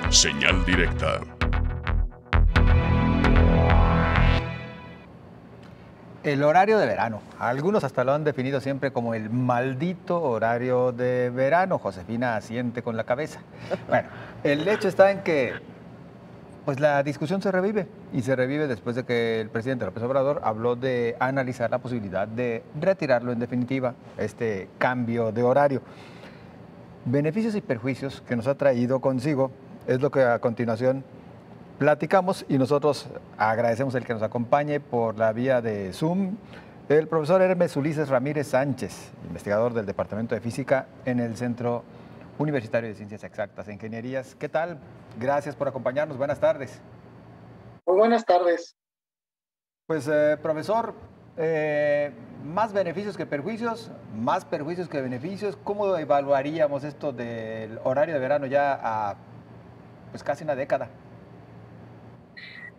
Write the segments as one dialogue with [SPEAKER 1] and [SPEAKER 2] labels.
[SPEAKER 1] Señal directa.
[SPEAKER 2] El horario de verano. Algunos hasta lo han definido siempre como el maldito horario de verano. Josefina asiente con la cabeza. Bueno, el hecho está en que pues la discusión se revive y se revive después de que el presidente López Obrador habló de analizar la posibilidad de retirarlo en definitiva, este cambio de horario. Beneficios y perjuicios que nos ha traído consigo es lo que a continuación platicamos y nosotros agradecemos el que nos acompañe por la vía de Zoom el profesor Hermes Ulises Ramírez Sánchez, investigador del Departamento de Física en el Centro Universitario de Ciencias Exactas e Ingenierías. ¿Qué tal? Gracias por acompañarnos. Buenas tardes.
[SPEAKER 3] Muy buenas tardes.
[SPEAKER 2] Pues, profesor, más beneficios que perjuicios, más perjuicios que beneficios. ¿Cómo evaluaríamos esto del horario de verano ya a pues casi una década?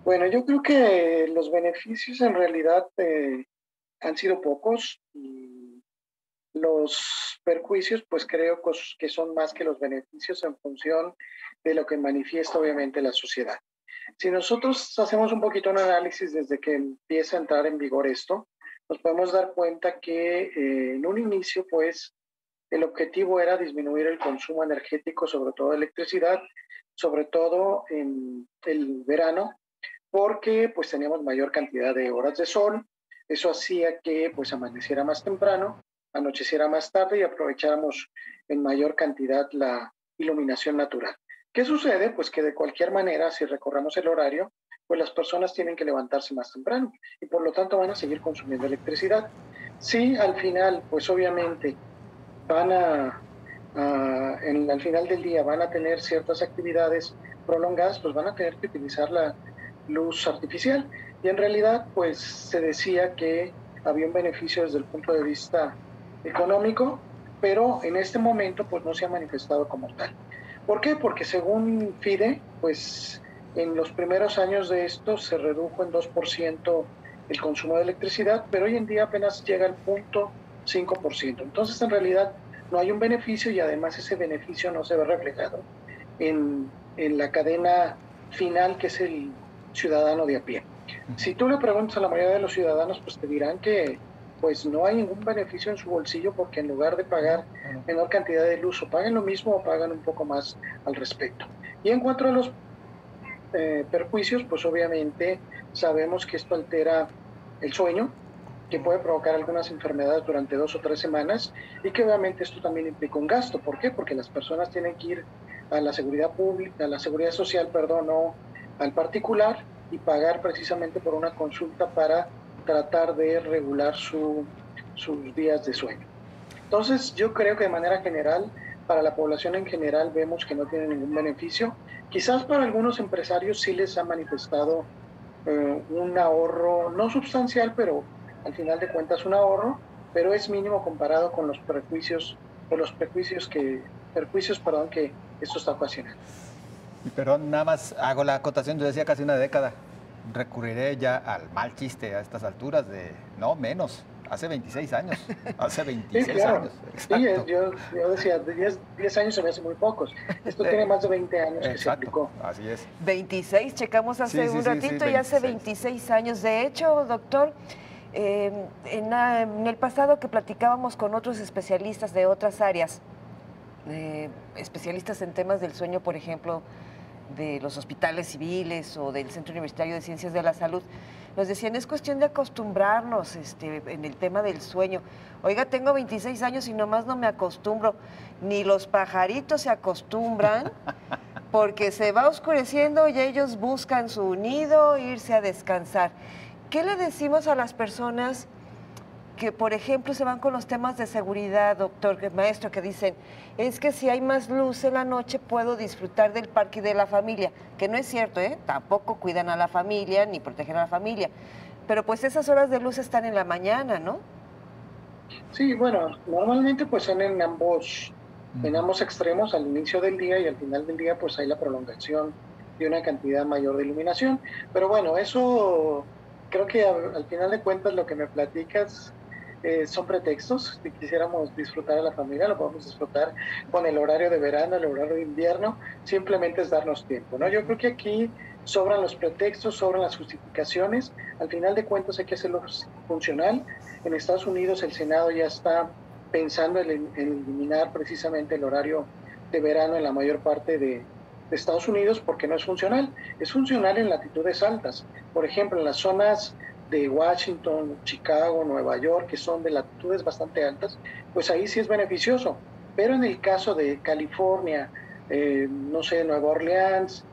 [SPEAKER 3] Bueno, yo creo que los beneficios en realidad han sido pocos y los perjuicios pues creo que son más que los beneficios en función de lo que manifiesta obviamente la sociedad. Si nosotros hacemos un poquito un análisis desde que empieza a entrar en vigor esto, nos podemos dar cuenta que en un inicio pues el objetivo era disminuir el consumo energético, sobre todo de electricidad, sobre todo en el verano, porque pues teníamos mayor cantidad de horas de sol. Eso hacía que pues amaneciera más temprano, anocheciera más tarde y aprovecháramos en mayor cantidad la iluminación natural. ¿Qué sucede? Pues que de cualquier manera, si recorremos el horario, pues las personas tienen que levantarse más temprano y por lo tanto van a seguir consumiendo electricidad. Sí, al final, pues obviamente van al final del día van a tener ciertas actividades prolongadas, pues van a tener que utilizar la luz artificial. Y en realidad, pues se decía que había un beneficio desde el punto de vista económico, pero en este momento pues no se ha manifestado como tal. ¿Por qué? Porque según FIDE, pues en los primeros años de esto se redujo en 2% el consumo de electricidad, pero hoy en día apenas llega al 0.5%. Entonces, en realidad, no hay un beneficio y además ese beneficio no se ve reflejado en la cadena final, que es el ciudadano de a pie. Si tú le preguntas a la mayoría de los ciudadanos, pues te dirán que pues no hay ningún beneficio en su bolsillo, porque en lugar de pagar menor cantidad de luz, o pagan lo mismo o pagan un poco más al respecto. Y en cuanto a los perjuicios, pues obviamente sabemos que esto altera el sueño, que puede provocar algunas enfermedades durante 2 o 3 semanas, y que obviamente esto también implica un gasto. ¿Por qué? Porque las personas tienen que ir a la seguridad pública, a la seguridad social, perdón, o al particular, y pagar precisamente por una consulta para tratar de regular sus días de sueño. Entonces, yo creo que de manera general, para la población en general, vemos que no tiene ningún beneficio. Quizás para algunos empresarios sí les ha manifestado un ahorro, no sustancial, pero al final de cuentas un ahorro, pero es mínimo comparado con los perjuicios, que esto está ocasionando.
[SPEAKER 2] Pero nada más hago la acotación, yo decía casi una década. Recurriré ya al mal chiste a estas alturas de, no, menos, hace 26 años. Hace 26
[SPEAKER 3] sí, claro.
[SPEAKER 2] años.
[SPEAKER 3] Sí, yo decía, 10 años se me hace muy pocos. Esto tiene más de 20 años que se aplicó.
[SPEAKER 2] Así es.
[SPEAKER 4] 26, checamos hace un ratito y hace 26 años. De hecho, doctor, en el pasado que platicábamos con otros especialistas de otras áreas, especialistas en temas del sueño, por ejemplo, de los hospitales civiles o del Centro Universitario de Ciencias de la Salud, nos decían, es cuestión de acostumbrarnos en el tema del sueño. Oiga, tengo 26 años y nomás no me acostumbro. Ni los pajaritos se acostumbran, porque se va oscureciendo y ellos buscan su nido, irse a descansar. ¿Qué le decimos a las personas que, por ejemplo, se van con los temas de seguridad, doctor, maestro, que dicen, es que si hay más luz en la noche puedo disfrutar del parque y de la familia? Que no es cierto, ¿eh? Tampoco cuidan a la familia ni protegen a la familia. Pero pues esas horas de luz están en la mañana, ¿no?
[SPEAKER 3] Sí, bueno, normalmente pues son en ambos extremos, al inicio del día y al final del día pues hay la prolongación de una cantidad mayor de iluminación. Pero bueno, eso creo que al final de cuentas lo que me platicas son pretextos. Si quisiéramos disfrutar a la familia, lo podemos disfrutar con el horario de verano, el horario de invierno, simplemente es darnos tiempo, ¿no? Yo creo que aquí sobran los pretextos, sobran las justificaciones. Al final de cuentas hay que hacerlo funcional. En Estados Unidos el Senado ya está pensando en eliminar precisamente el horario de verano en la mayor parte de Estados Unidos, porque no es funcional. Es funcional en latitudes altas. Por ejemplo, en las zonas de Washington, Chicago, Nueva York, que son de latitudes bastante altas, pues ahí sí es beneficioso. Pero en el caso de California, no sé, Nueva Orleans,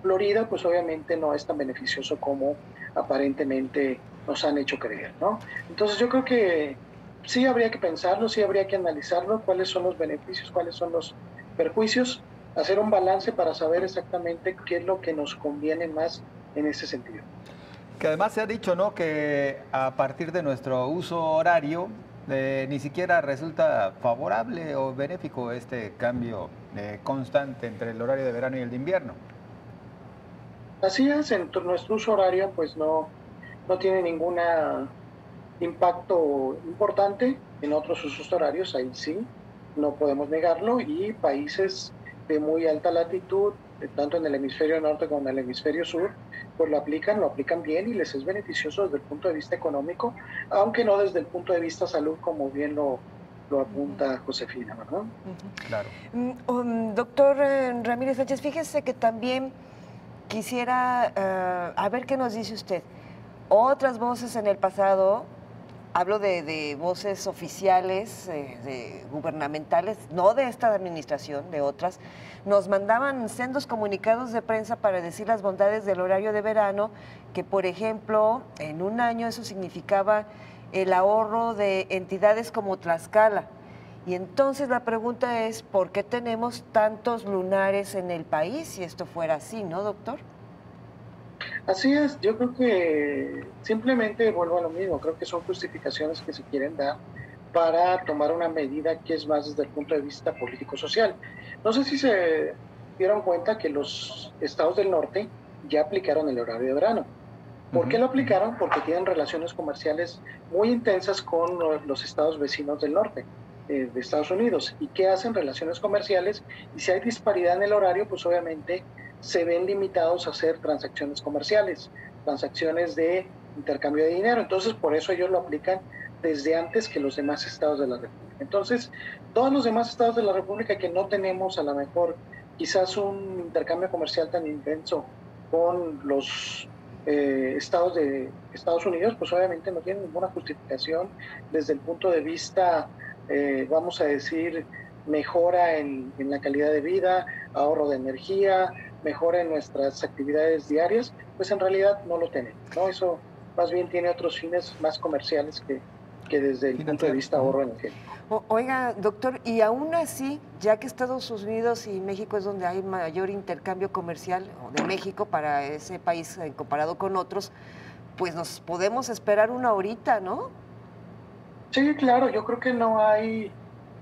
[SPEAKER 3] Florida, pues obviamente no es tan beneficioso como aparentemente nos han hecho creer, ¿no? Entonces yo creo que sí habría que pensarlo, sí habría que analizarlo, cuáles son los beneficios, cuáles son los perjuicios, hacer un balance para saber exactamente qué es lo que nos conviene más en ese sentido.
[SPEAKER 2] Que además se ha dicho, ¿no?, que a partir de nuestro uso horario ni siquiera resulta favorable o benéfico este cambio constante entre el horario de verano y el de invierno.
[SPEAKER 3] Así es, en nuestro uso horario pues no tiene ningún impacto importante. En otros usos horarios, ahí sí, no podemos negarlo, y países de muy alta latitud, tanto en el hemisferio norte como en el hemisferio sur, pues lo aplican bien y les es beneficioso desde el punto de vista económico, aunque no desde el punto de vista salud, como bien lo apunta Josefina, ¿verdad?
[SPEAKER 2] Claro.
[SPEAKER 4] Doctor Ramírez Sánchez, fíjese que también quisiera, a ver qué nos dice usted. Otras voces en el pasado, hablo de voces oficiales, gubernamentales, no de esta administración, de otras, nos mandaban sendos comunicados de prensa para decir las bondades del horario de verano, que por ejemplo, en un año eso significaba el ahorro de entidades como Tlaxcala. Y entonces la pregunta es, ¿por qué tenemos tantos lunares en el país si esto fuera así, no, doctor?
[SPEAKER 3] Así es, yo creo que simplemente vuelvo a lo mismo, creo que son justificaciones que se quieren dar para tomar una medida que es más desde el punto de vista político-social. No sé si se dieron cuenta que los estados del norte ya aplicaron el horario de verano. ¿Por qué lo aplicaron? Porque tienen relaciones comerciales muy intensas con los estados vecinos del norte de Estados Unidos. ¿Y qué hacen? Relaciones comerciales. Y si hay disparidad en el horario, pues obviamente se ven limitados a hacer transacciones comerciales, transacciones de intercambio de dinero. Entonces, por eso ellos lo aplican desde antes que los demás estados de la República. Entonces, todos los demás estados de la República que no tenemos a lo mejor quizás un intercambio comercial tan intenso con los estados de Estados Unidos, pues obviamente no tienen ninguna justificación desde el punto de vista, vamos a decir, mejora en la calidad de vida, ahorro de energía, mejora en nuestras actividades diarias, pues en realidad no lo tenemos, ¿no? Eso más bien tiene otros fines más comerciales que desde el punto de vista ahorro energético.
[SPEAKER 4] Oiga, doctor, y aún así, ya que Estados Unidos y México es donde hay mayor intercambio comercial, o de México para ese país comparado con otros, pues nos podemos esperar una horita, ¿no?
[SPEAKER 3] Sí, claro, yo creo que no hay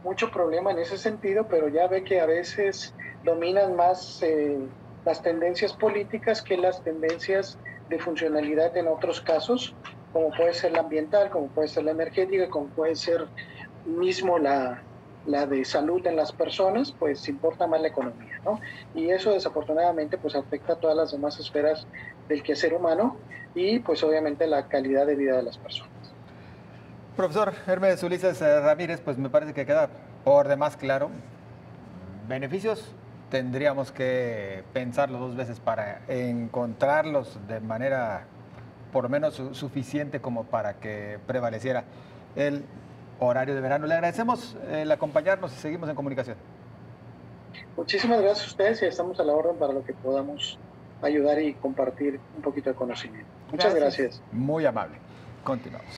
[SPEAKER 3] mucho problema en ese sentido, pero ya ve que a veces dominan más las tendencias políticas que las tendencias de funcionalidad en otros casos, como puede ser la ambiental, como puede ser la energética, como puede ser mismo la de salud en las personas, pues importa más la economía, ¿no? Y eso desafortunadamente pues afecta a todas las demás esferas del quehacer humano y pues obviamente la calidad de vida de las personas.
[SPEAKER 2] Profesor Hermes Ulises Ramírez, pues me parece que queda por demás claro. Beneficios tendríamos que pensarlo dos veces para encontrarlos de manera por lo menos suficiente como para que prevaleciera el horario de verano. Le agradecemos el acompañarnos y seguimos en comunicación.
[SPEAKER 3] Muchísimas gracias a ustedes y estamos a la orden para lo que podamos ayudar y compartir un poquito de conocimiento. Muchas gracias.
[SPEAKER 2] Muy amable. Continuamos.